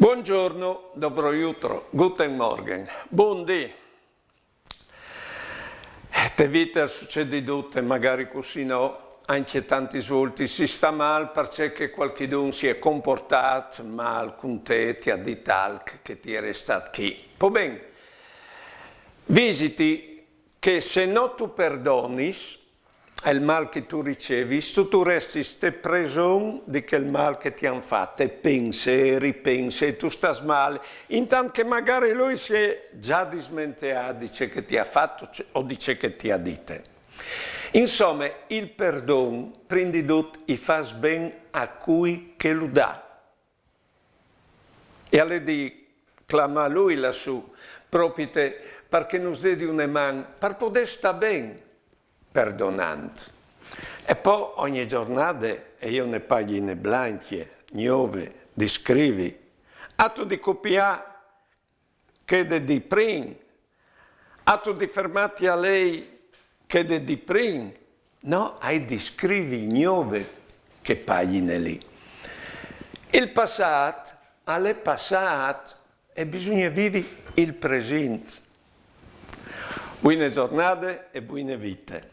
Buongiorno, dobro jutro, guten Morgen, buondì. Te vite succede tutte, magari così no, anche tanti svolti si sta male perché qualcuno si è comportato male con te, ti ha detto talc che ti è restato qui. Poi bene, visiti che se no tu perdonis il mal che tu ricevi, tu resti ste preson di quel mal che ti hanno fatto e pensi e ripensi e tu stai male, intanto che magari lui si è già dismenteato, dice che ti ha fatto o dice che ti ha detto. Insomma, il perdono, prima di tutto, fa ben a cui che lo dà. E alle di clama lui lassù, proprio perché non si di una mano, per poter stare bene, perdonando. E poi ogni giornata, e io ne pagine blanche, nuove, di scrivi, atto di copiare che di prima, atto di fermati a lei che di prima, no, hai di scrivi nuove che pagine lì. Il passato, alle passato, e bisogna vivere il presente. Buone giornate e buone vite.